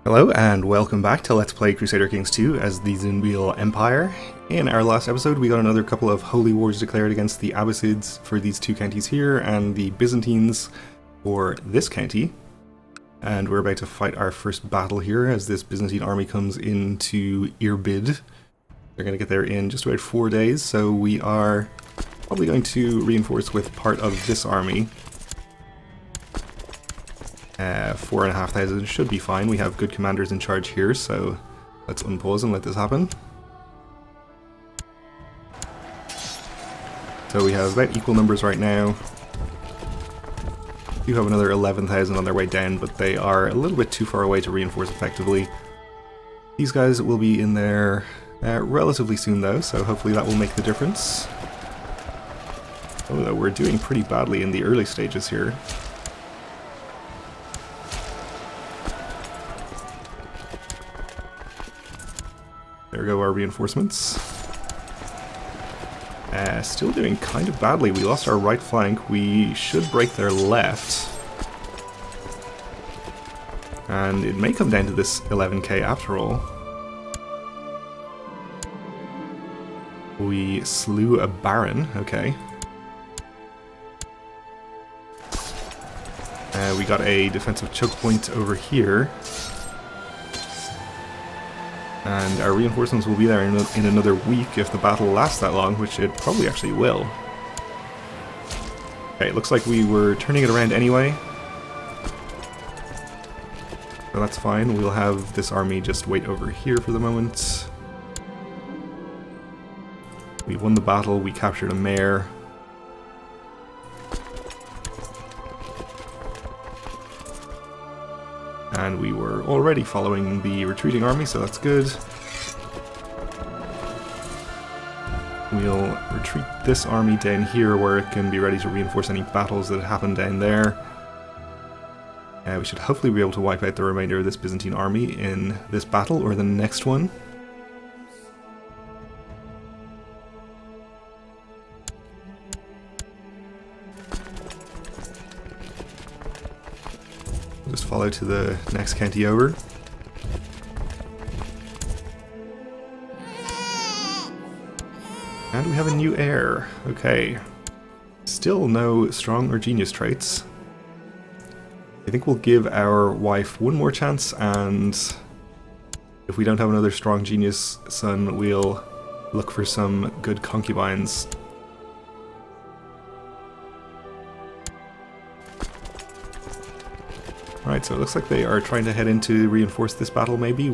Hello and welcome back to Let's Play Crusader Kings 2 as the Zunbil Empire. In our last episode we got another couple of holy wars declared against the Abbasids for these two counties here and the Byzantines for this county. And we're about to fight our first battle here as this Byzantine army comes into Irbid. They're going to get there in just about 4 days, so we are probably going to reinforce with part of this army. 4,500 should be fine. We have good commanders in charge here, so let's unpause and let this happen. So we have about equal numbers right now. We do have another 11,000 on their way down, but they are a little bit too far away to reinforce effectively. These guys will be in there relatively soon though, so hopefully that will make the difference. Although we're doing pretty badly in the early stages here. There go our reinforcements. Still doing kind of badly. We lost our right flank. We should break their left. And it may come down to this 11k after all. We slew a baron, okay. We got a defensive choke point over here. And our reinforcements will be there in another week if the battle lasts that long, which it probably actually will. Okay, it looks like we were turning it around anyway. So that's fine, we'll have this army just wait over here for the moment. We won the battle, we captured a mayor. And we were already following the retreating army, so that's good. We'll retreat this army down here where it can be ready to reinforce any battles that happen down there. We should hopefully be able to wipe out the remainder of this Byzantine army in this battle or the next one. Just follow to the next county over. And we have a new heir. Okay. Still no strong or genius traits. I think we'll give our wife one more chance, and if we don't have another strong genius son, we'll look for some good concubines. Alright, so it looks like they are trying to head in to reinforce this battle, maybe.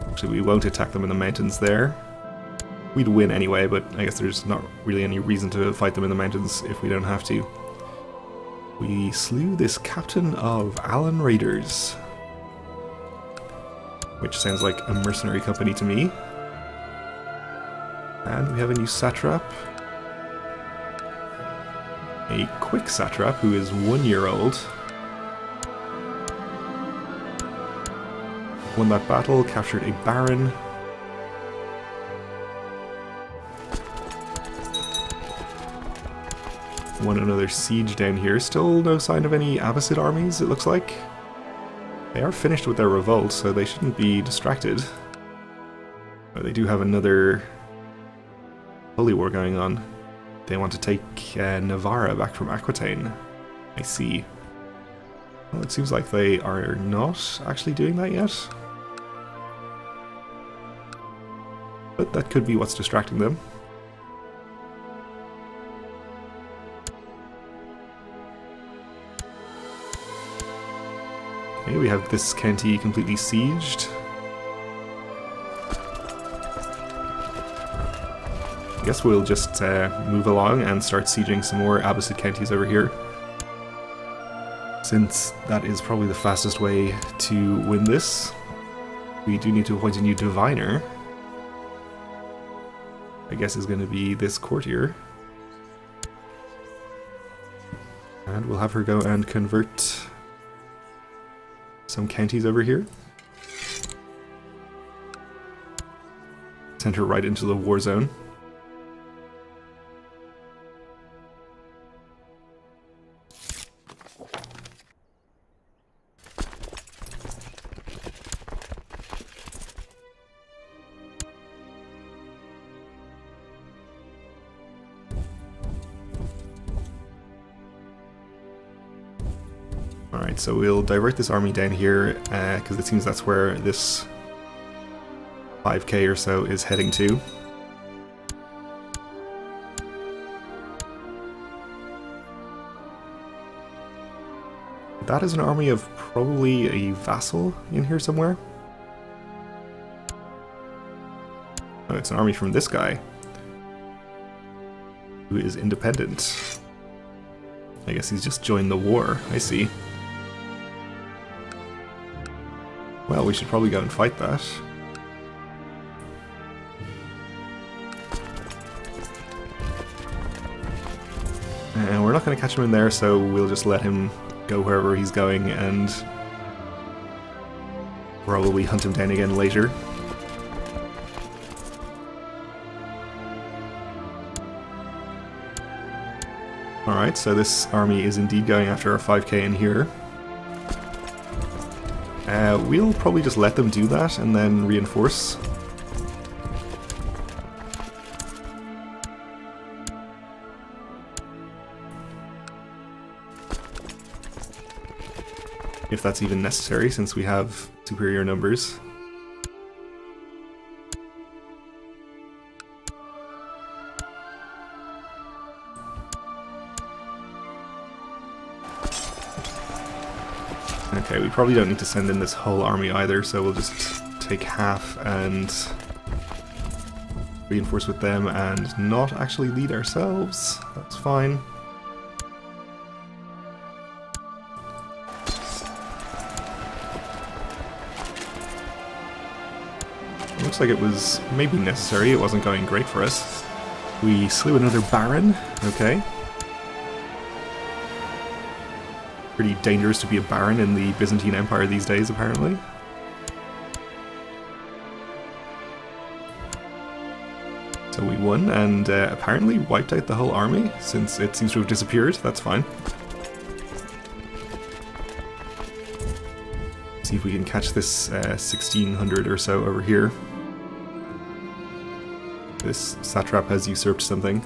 Actually, we won't attack them in the mountains there. We'd win anyway, but I guess there's not really any reason to fight them in the mountains if we don't have to. We slew this captain of Alan Raiders, which sounds like a mercenary company to me. And we have a new satrap. A quick satrap who is 1 year old. Won that battle, captured a baron. Won another siege down here. Still no sign of any Abbasid armies, it looks like. They are finished with their revolt, so they shouldn't be distracted. But they do have another holy war going on. They want to take Navarra back from Aquitaine. I see. Well, it seems like they are not actually doing that yet. But that could be what's distracting them. Okay, we have this county completely sieged. I guess we'll just move along and start sieging some more Abbasid counties over here, since that is probably the fastest way to win this. We do need to appoint a new diviner. I guess is going to be this courtier. And we'll have her go and convert some counties over here. Send her right into the war zone. Alright, so we'll divert this army down here, because it seems that's where this 5k or so is heading to. That is an army of probably a vassal in here somewhere. Oh, it's an army from this guy, who is independent. I guess he's just joined the war, I see. Well, we should probably go and fight that. And we're not going to catch him in there, so we'll just let him go wherever he's going and probably hunt him down again later. Alright, so this army is indeed going after our 5k in here. We'll probably just let them do that and then reinforce. If that's even necessary, since we have superior numbers. Okay, we probably don't need to send in this whole army either, so we'll just take half and reinforce with them and not actually lead ourselves. That's fine. Looks like it was maybe necessary. It wasn't going great for us. We slew another baron. Okay. Pretty dangerous to be a baron in the Byzantine Empire these days, apparently. So we won, and apparently wiped out the whole army, since it seems to have disappeared. That's fine. See if we can catch this 1600 or so over here. This satrap has usurped something.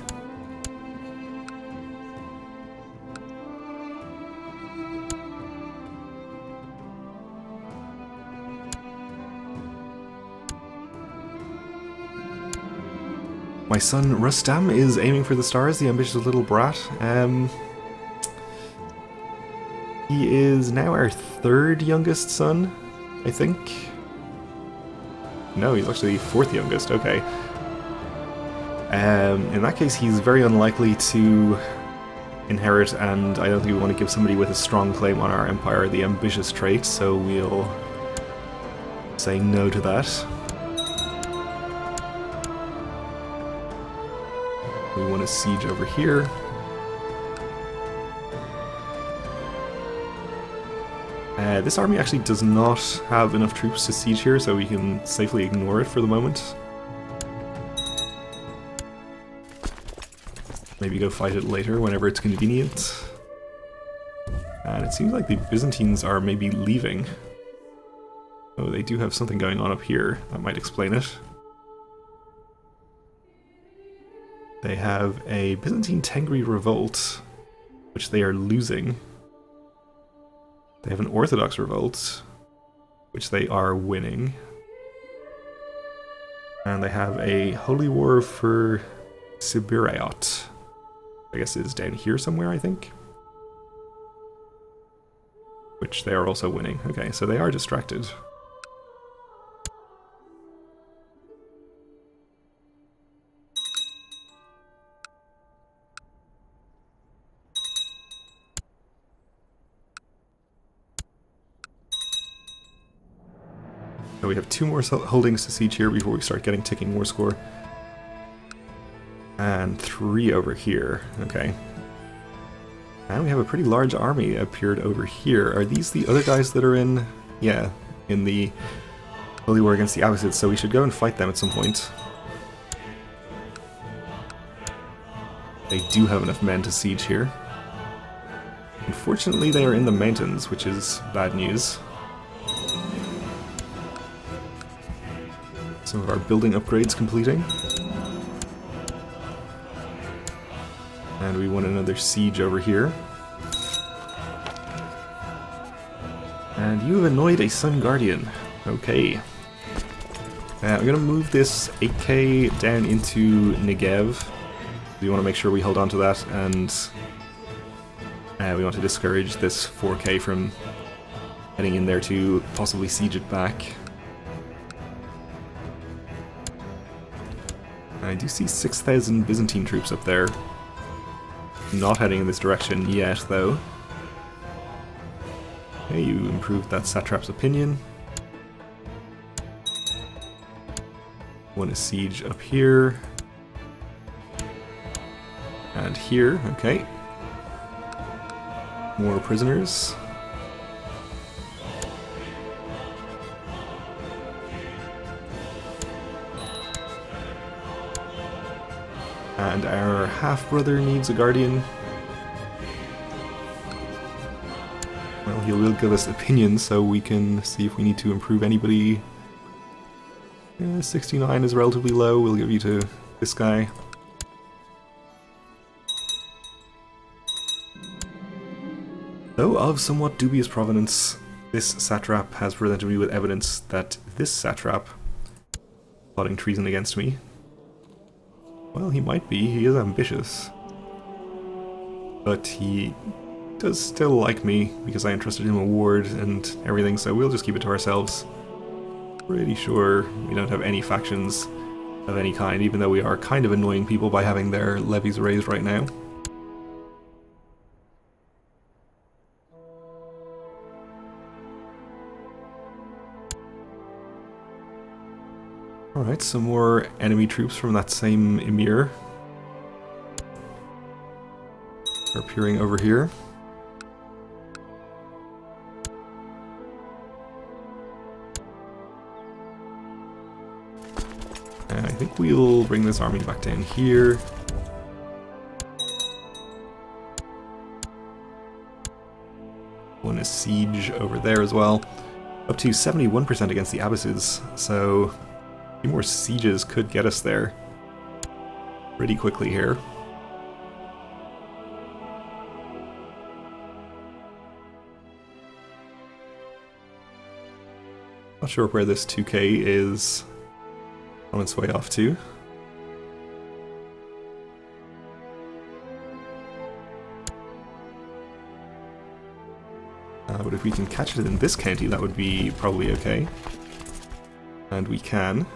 My son Rustam is aiming for the stars, the ambitious little brat. He is now our third youngest son, I think. No, he's actually the fourth youngest, okay. In that case, he's very unlikely to inherit, and I don't think we want to give somebody with a strong claim on our empire the ambitious trait, so we'll say no to that. We want a siege over here. This army actually does not have enough troops to siege here, so we can safely ignore it for the moment. Maybe go fight it later whenever it's convenient. And it seems like the Byzantines are maybe leaving. Oh, they do have something going on up here. That might explain it. They have a Byzantine Tengri revolt, which they are losing. They have an Orthodox revolt, which they are winning. And they have a holy war for Sibirayot. I guess it is down here somewhere, I think. Which they are also winning. Okay, so they are distracted. So we have 2 more holdings to siege here before we start getting ticking war score. And 3 over here, okay. And we have a pretty large army appeared over here. Are these the other guys that are in... yeah, in the Holy War against the Abbasids, so we should go and fight them at some point. They do have enough men to siege here. Unfortunately, they are in the mountains, which is bad news. Some of our building upgrades completing. And we want another siege over here. And you have annoyed a Sun Guardian. Okay. I'm going to move this 8k down into Negev. We want to make sure we hold on to that, and we want to discourage this 4k from heading in there to possibly siege it back. I do see 6,000 Byzantine troops up there. Not heading in this direction yet, though. Okay, you improved that satrap's opinion. One is siege up here. And here, okay. More prisoners. And our half-brother needs a guardian. Well, he will give us opinions, so we can see if we need to improve anybody. 69 is relatively low, we'll give you to this guy. Though of somewhat dubious provenance, this satrap has presented me with evidence that this satrap plotting treason against me. Well, he might be. He is ambitious. But he does still like me, because I entrusted him a ward and everything, so we'll just keep it to ourselves. Pretty sure we don't have any factions of any kind, even though we are kind of annoying people by having their levies raised right now. Alright, some more enemy troops from that same emir are appearing over here. And I think we'll bring this army back down here. One is siege over there as well. Up to 71% against the Abbasids, so a few more sieges could get us there pretty quickly here. Not sure where this 2k is on its way off to. But if we can catch it in this county, that would be probably okay. And we can.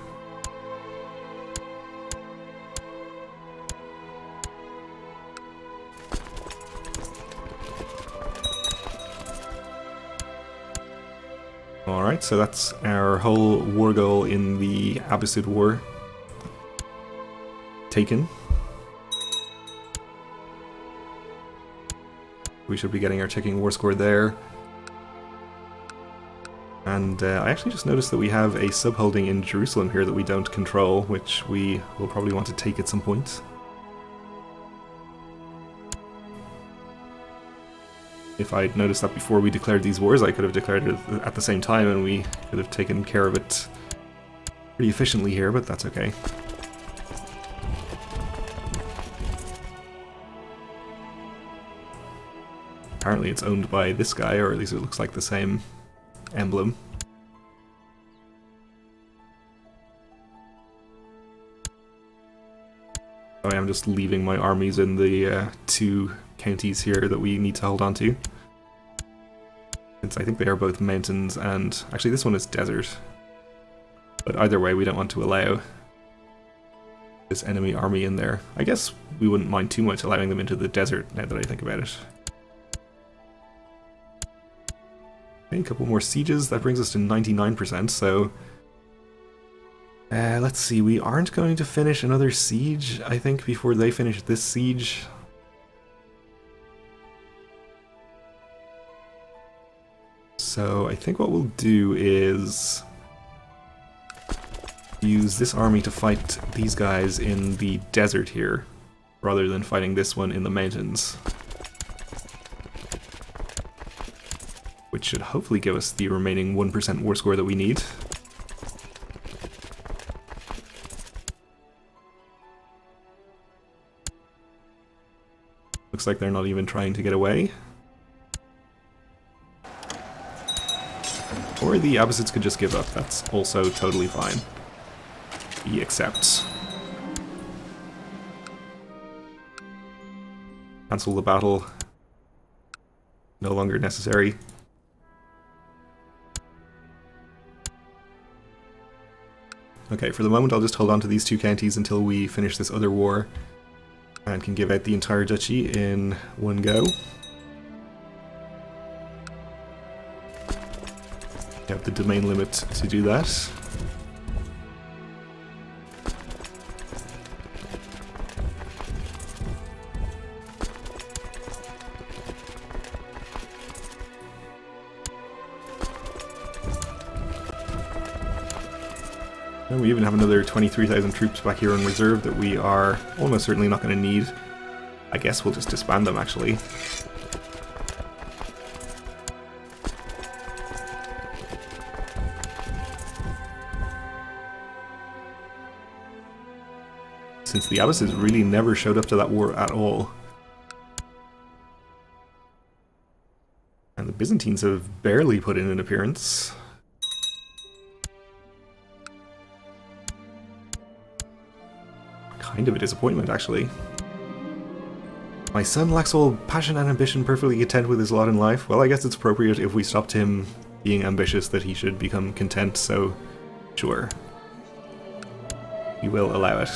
Alright, so that's our whole war goal in the Abbasid War taken. We should be getting our ticking war score there. And I actually just noticed that we have a subholding in Jerusalem here that we don't control, which we will probably want to take at some point. If I'd noticed that before we declared these wars, I could have declared it at the same time and we could have taken care of it pretty efficiently here, but that's okay. Apparently it's owned by this guy, or at least it looks like the same emblem. I am just leaving my armies in the two counties here that we need to hold on to. Since I think they are both mountains, and actually this one is desert. But either way, we don't want to allow this enemy army in there. I guess we wouldn't mind too much allowing them into the desert, now that I think about it. Okay, a couple more sieges, that brings us to 99%, so... let's see, we aren't going to finish another siege, I think, before they finish this siege. So I think what we'll do is use this army to fight these guys in the desert here, rather than fighting this one in the mountains. Which should hopefully give us the remaining 1% war score that we need. Looks like they're not even trying to get away. Or the Abbasids could just give up. That's also totally fine. He accepts. Cancel the battle. No longer necessary. Okay, for the moment I'll just hold on to these two counties until we finish this other war and can give out the entire duchy in one go. We have the domain limit to do that. And we even have another 23,000 troops back here in reserve that we are almost certainly not going to need. I guess we'll just disband them, actually. Since the Abbasids really never showed up to that war at all. And the Byzantines have barely put in an appearance. Kind of a disappointment, actually. My son lacks all passion and ambition, perfectly content with his lot in life. Well, I guess it's appropriate if we stopped him being ambitious that he should become content, so sure. We will allow it.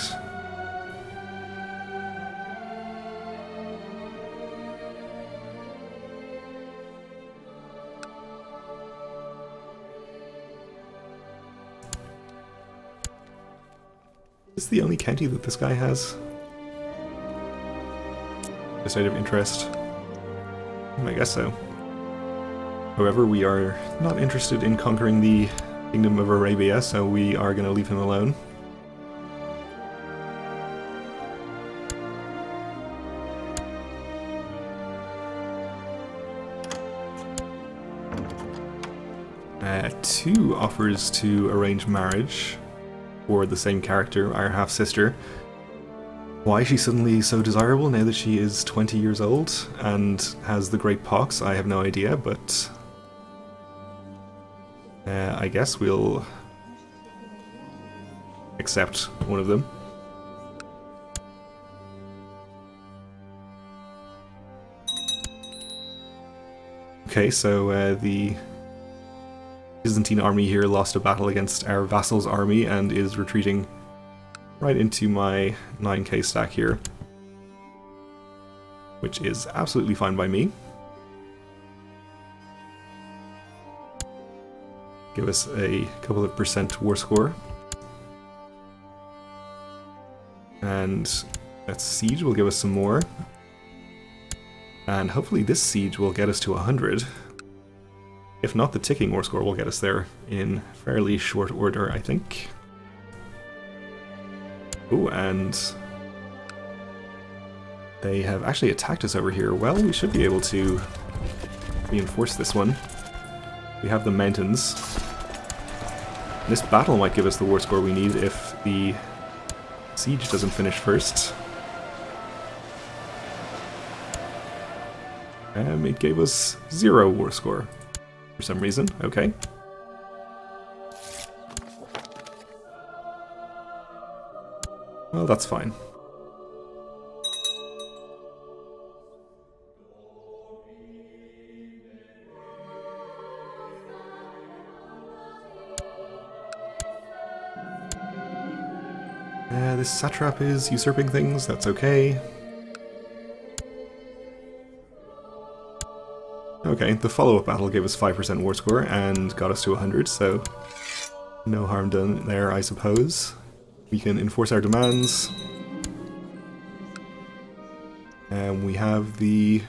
Is this the only county that this guy has? Just out of interest. I guess so. However, we are not interested in conquering the Kingdom of Arabia, so we are going to leave him alone. Two offers to arrange marriage for the same character, our half-sister. Why she's suddenly so desirable now that she is 20 years old and has the Great Pox, I have no idea, but I guess we'll accept one of them. Okay, so the Byzantine army here lost a battle against our vassal's army and is retreating right into my 9k stack here, which is absolutely fine by me. Give us a couple of % war score. And that siege will give us some more. And hopefully this siege will get us to 100. If not, the ticking war score will get us there in fairly short order, I think. Oh, and they have actually attacked us over here. Well, we should be able to reinforce this one. We have the mountains. This battle might give us the war score we need if the siege doesn't finish first. It gave us 0 war score for some reason. Okay. Well, that's fine. This satrap is usurping things, that's okay. Okay, the follow-up battle gave us 5% war score and got us to 100, so no harm done there, I suppose. We can enforce our demands. And we have the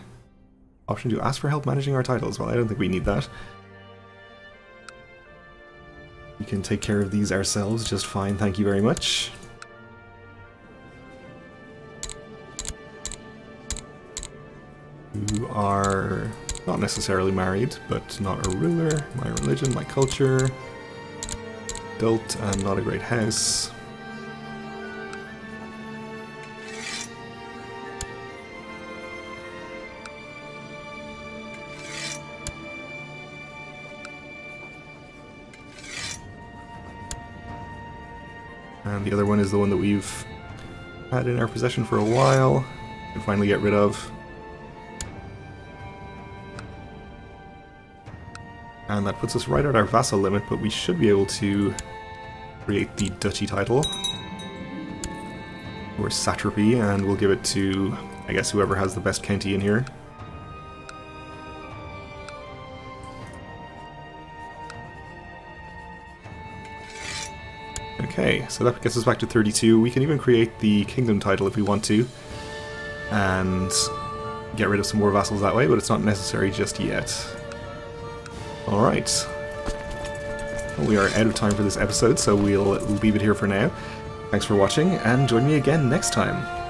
option to ask for help managing our titles. Well, I don't think we need that. We can take care of these ourselves just fine, thank you very much. You are not necessarily married, but not a ruler. My religion, my culture. Adult and not a great house. And the other one is the one that we've had in our possession for a while, and finally get rid of. And that puts us right at our vassal limit, but we should be able to create the duchy title, or satrapy, and we'll give it to, I guess, whoever has the best county in here. Okay, so that gets us back to 32. We can even create the kingdom title if we want to, and get rid of some more vassals that way, but it's not necessary just yet. Alright. Well, we are out of time for this episode, so we'll leave it here for now. Thanks for watching, and join me again next time.